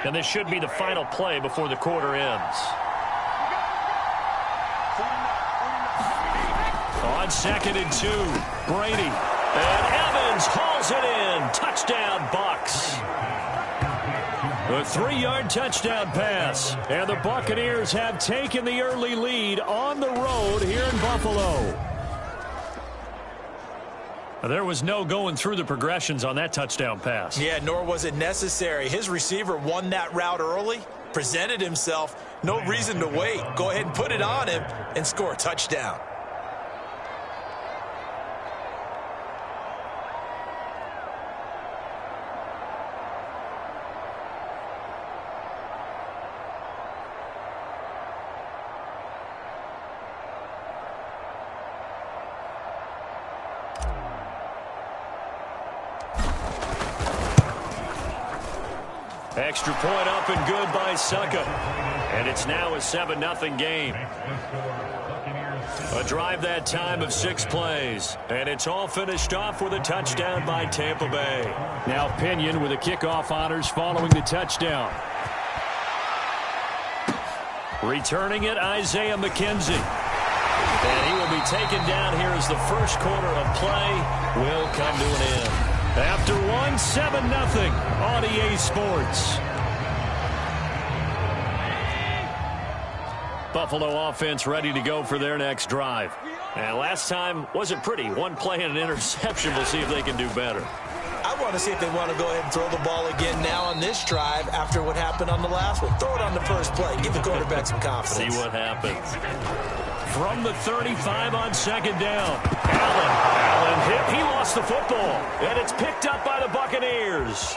And this should be the final play before the quarter ends. On 2nd and 2, Brady. And Evans hauls it in. Touchdown, Bucs. A 3-yard touchdown pass. And the Buccaneers have taken the early lead on the road here in Buffalo. There was no going through the progressions on that touchdown pass. Yeah, nor was it necessary. His receiver won that route early, presented himself. No reason to wait. Go ahead and put it on him and score a touchdown. Extra point up and good by Succa. And it's now a 7-0 game. A drive that time of 6 plays. And it's all finished off with a touchdown by Tampa Bay. Now Pinion with the kickoff honors following the touchdown. Returning it, Isaiah McKenzie. And he will be taken down here as the first quarter of play will come to an end. After 7-0 on EA Sports. Buffalo offense ready to go for their next drive. And last time wasn't pretty. 1 play and an interception. We'll see if they can do better. I want to see if they want to go ahead and throw the ball again now on this drive after what happened on the last one. Throw it on the first play. Give the quarterback some confidence. See what happens. From the 35 on 2nd down. Allen hit. He lost the football. And it's picked up by the Buccaneers.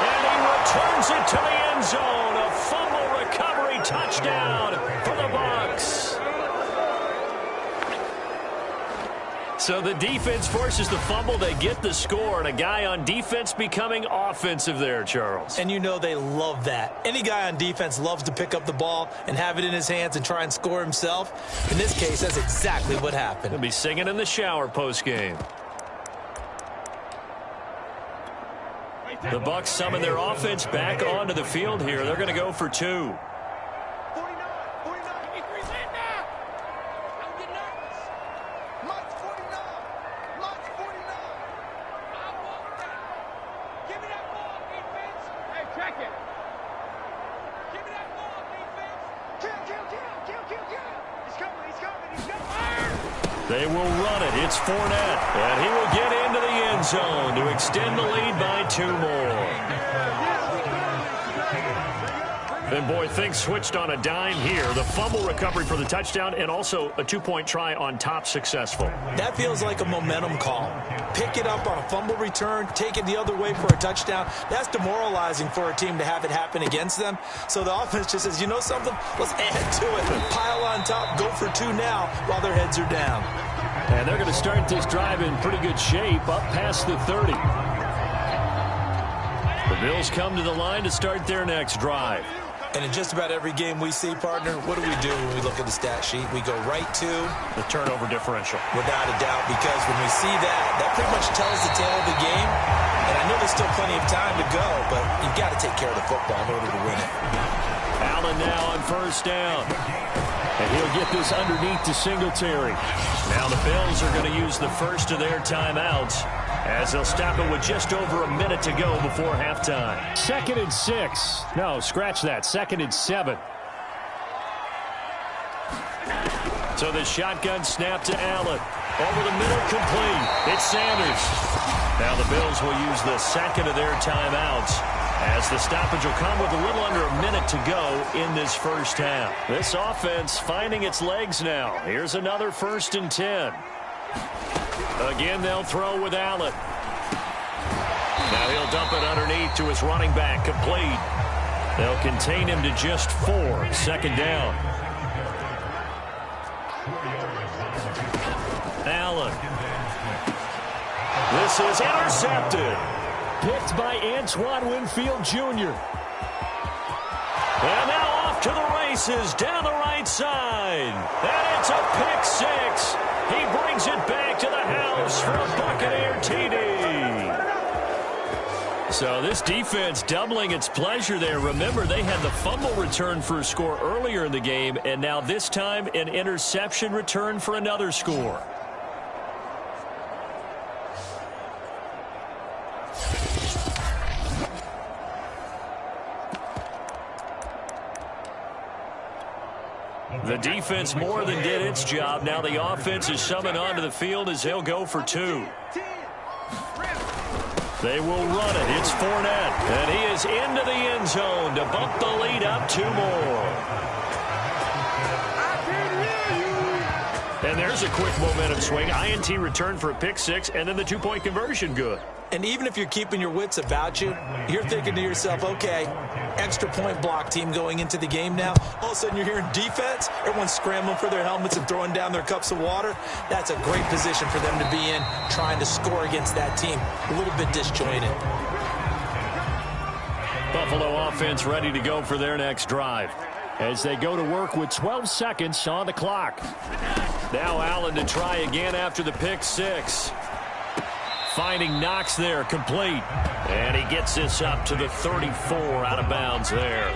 And he returns it to the end zone. A fumble recovery touchdown for the Bucs. So the defense forces the fumble. They get the score. And a guy on defense becoming offensive there, Charles. And you know they love that. Any guy on defense loves to pick up the ball and have it in his hands and try and score himself. In this case, that's exactly what happened. He'll be singing in the shower post-game. The Bucs summon their offense back onto the field here. They're going to go for 2. They will run it. It's Fournette. And he will get into the end zone to extend the lead by 2 more. And boy, things switched on a dime here. The fumble recovery for the touchdown and also a 2-point try on top successful. That feels like a momentum call. Pick it up on a fumble return, take it the other way for a touchdown. That's demoralizing for a team to have it happen against them. So the offense just says, you know something? Let's add to it. Pile on top, go for 2 now while their heads are down. And they're going to start this drive in pretty good shape up past the 30. The Bills come to the line to start their next drive. And in just about every game we see, partner, what do when we look at the stat sheet? We go right to the turnover differential. Without a doubt, because when we see that pretty much tells the tale of the game. And I know there's still plenty of time to go, but you've got to take care of the football in order to win it. Allen now on 1st down. And he'll get this underneath to Singletary. Now the Bills are going to use the first of their timeouts as they'll stop it with just over a minute to go before halftime. 2nd and 6. No, scratch that. 2nd and 7. So the shotgun snap to Allen. Over the middle, complete. It's Sanders. Now the Bills will use the second of their timeouts as the stoppage will come with a little under a minute to go in this first half. This offense finding its legs now. Here's another 1st and 10. Again, they'll throw with Allen. Now he'll dump it underneath to his running back, complete. They'll contain him to just 4. 2nd down. Allen. This is intercepted. Picked by Antoine Winfield Jr. And now off to the races down the right side. And it's a pick 6. He brings it back to the house for a Buccaneer TD. So this defense doubling its pleasure there. Remember, they had the fumble return for a score earlier in the game, and now this time an interception return for another score. The defense more than did its job. Now the offense is summoned onto the field as they'll go for two. They will run it. It's Fournette, and he is into the end zone to bump the lead up 2 more. And there's a quick momentum swing. INT return for a pick 6, and then the 2-point conversion good. And even if you're keeping your wits about you, you're thinking to yourself, okay, extra point block team going into the game now. All of a sudden you're hearing defense. Everyone's scrambling for their helmets and throwing down their cups of water. That's a great position for them to be in, trying to score against that team. A little bit disjointed. Buffalo offense ready to go for their next drive as they go to work with 12 seconds on the clock. Now Allen to try again after the pick 6. Finding Knox there, complete. And he gets this up to the 34, out of bounds there.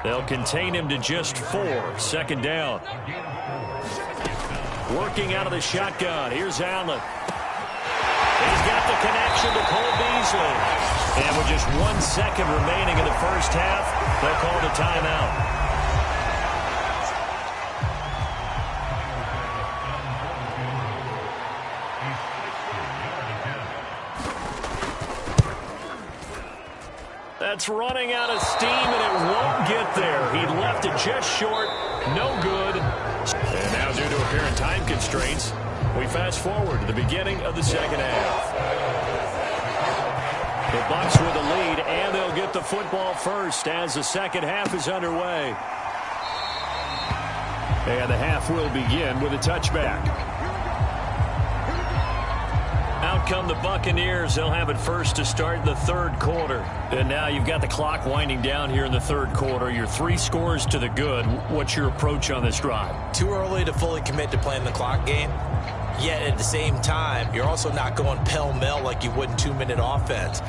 They'll contain him to just 4, 2nd down. Working out of the shotgun, here's Allen. He's got the connection to Cole Beasley. And with just 1 second remaining in the first half, they'll call the timeout. That's running out of steam, and it won't get there. He left it just short. No good. And now, due to apparent time constraints, we fast forward to the beginning of the second half. The Bucs with the lead, and they'll get the football first as the second half is underway. And the half will begin with a touchback. Out come the Buccaneers. They'll have it first to start the 3rd quarter. And now you've got the clock winding down here in the 3rd quarter. You're 3 scores to the good. What's your approach on this drive? Too early to fully commit to playing the clock game. Yet at the same time, you're also not going pell-mell like you would in 2-minute offense.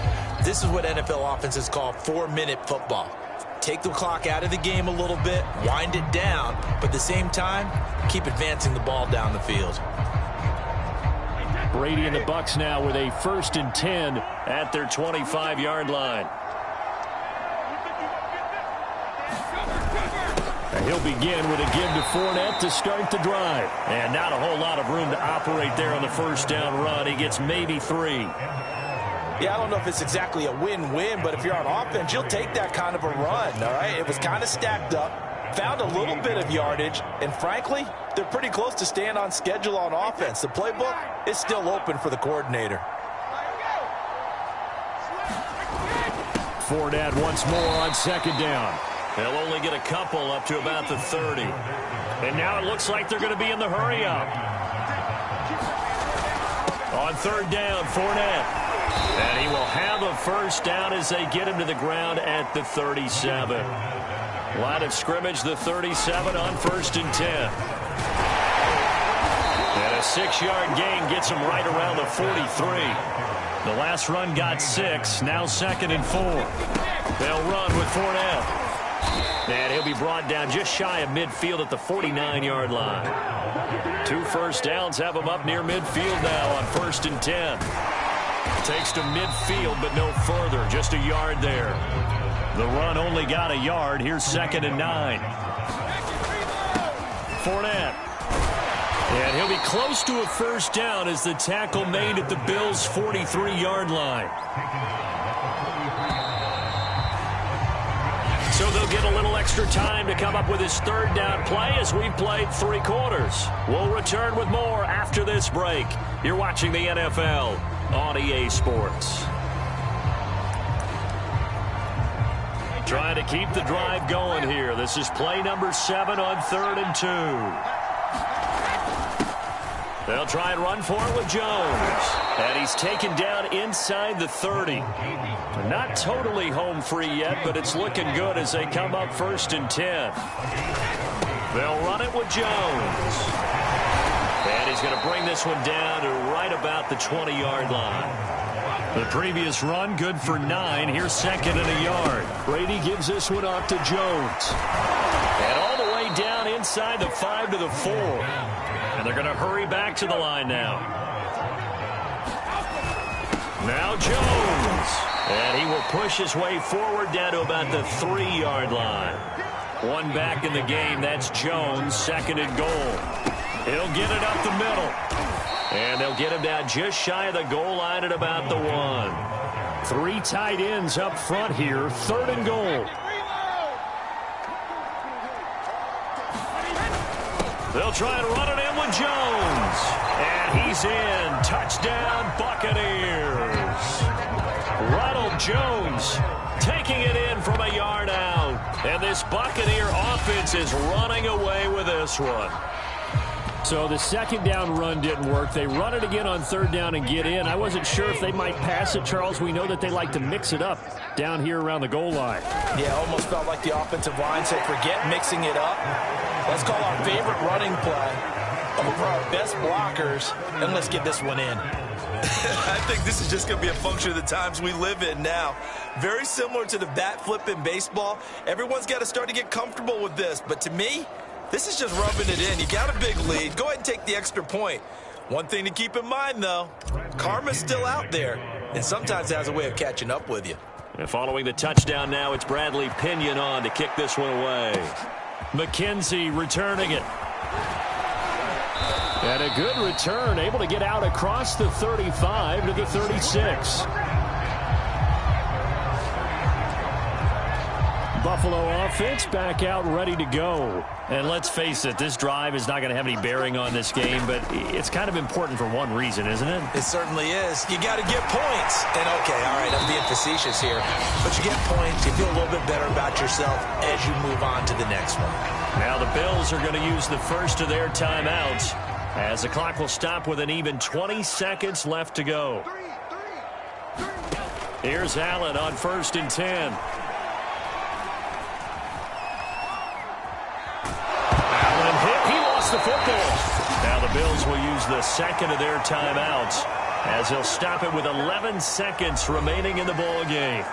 This is what NFL offenses call 4-minute football. Take the clock out of the game a little bit, wind it down, but at the same time, keep advancing the ball down the field. Brady and the Bucs now with a 1st and 10 at their 25-yard line. And he'll begin with a give to Fournette to start the drive. And not a whole lot of room to operate there on the 1st down run. He gets maybe 3. Yeah, I don't know if it's exactly a win-win, but if you're on offense, you'll take that kind of a run, all right? It was kind of stacked up. Found a little bit of yardage, and frankly, they're pretty close to staying on schedule on offense. The playbook is still open for the coordinator. Fournette once more on 2nd down. They'll only get a couple up to about the 30. And now it looks like they're going to be in the hurry-up. On 3rd down, Fournette. And he will have a 1st down as they get him to the ground at the 37. Line of scrimmage, the 37 on 1st and 10. And a 6-yard gain gets him right around the 43. The last run got 6, now 2nd and 4. They'll run with Fournette. And he'll be brought down just shy of midfield at the 49-yard line. 2 1st downs have him up near midfield now on 1st and 10. Takes to midfield, but no further, just a yard there. The run only got a yard. Here's 2nd and 9. Fournette. And he'll be close to a 1st down as the tackle made at the Bills' 43-yard line. So they'll get a little extra time to come up with his 3rd down play as we've played 3 quarters. We'll return with more after this break. You're watching the NFL on EA Sports. Trying to keep the drive going here. This is play number 7 on 3rd and 2. They'll try and run for it with Jones. And he's taken down inside the 30. Not totally home free yet, but it's looking good as they come up 1st and 10. They'll run it with Jones. And he's going to bring this one down to right about the 20-yard line. The previous run, good for 9. Here's second and a yard. Brady gives this one off to Jones. And all the way down inside the 5 to the 4. And they're going to hurry back to the line now. Now Jones. And he will push his way forward down to about the 3-yard line. One back in the game. That's Jones, second and goal. He'll get it up the middle. And they'll get him down just shy of the goal line at about the 1. 3 tight ends up front here. Third and goal. They'll try and run it in with Jones. And he's in. Touchdown, Buccaneers. Ronald Jones taking it in from a yard out. And this Buccaneer offense is running away with this one. So the second down run didn't work. They run it again on third down and get in. I wasn't sure if they might pass it, Charles. We know that they like to mix it up down here around the goal line. Yeah, almost felt like the offensive line said, forget mixing it up. Let's call our favorite running play over our best blockers, and let's get this one in. I think this is just going to be a function of the times we live in now. Very similar to the bat flip in baseball. Everyone's got to start to get comfortable with this. But to me, this is just rubbing it in. You got a big lead. Go ahead and take the extra point. One thing to keep in mind, though, karma's still out there, and sometimes it has a way of catching up with you. And following the touchdown now, it's Bradley Pinion on to kick this one away. McKenzie returning it. And a good return, able to get out across the 35 to the 36. Buffalo offense back out ready to go. And let's face it, this drive is not going to have any bearing on this game, but it's kind of important for one reason, isn't it? It certainly is. You got to get points. And okay, all right, I'm being facetious here. But you get points, you feel a little bit better about yourself as you move on to the next one. Now the Bills are going to use the first of their timeouts as the clock will stop with an even 20 seconds left to go. Here's Allen on 1st and 10. Allen hit. He lost the football. Now the Bills will use the second of their timeouts as they'll stop it with 11 seconds remaining in the ball game.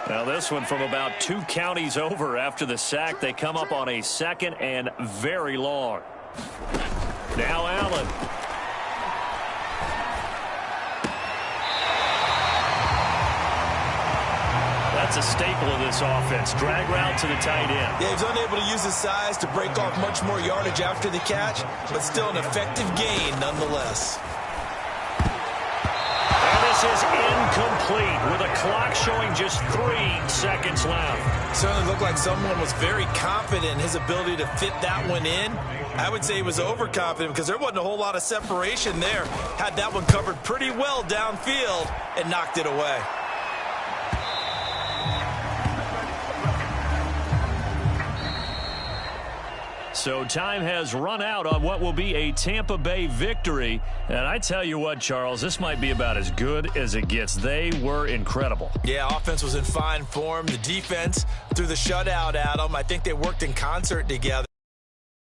Now this one from about 2 counties over after the sack. They come up on a second and very long. Now Allen. That's a staple of this offense. Drag route to the tight end. Yeah, he's unable to use his size to break off much more yardage after the catch, but still an effective gain nonetheless. And this is incomplete with a clock showing just 3 seconds left. Certainly looked like someone was very confident in his ability to fit that one in. I would say he was overconfident because there wasn't a whole lot of separation there. Had that one covered pretty well downfield and knocked it away. So time has run out on what will be a Tampa Bay victory. And I tell you what, Charles, this might be about as good as it gets. They were incredible. Yeah, offense was in fine form. The defense threw the shutout at them. I think they worked in concert together.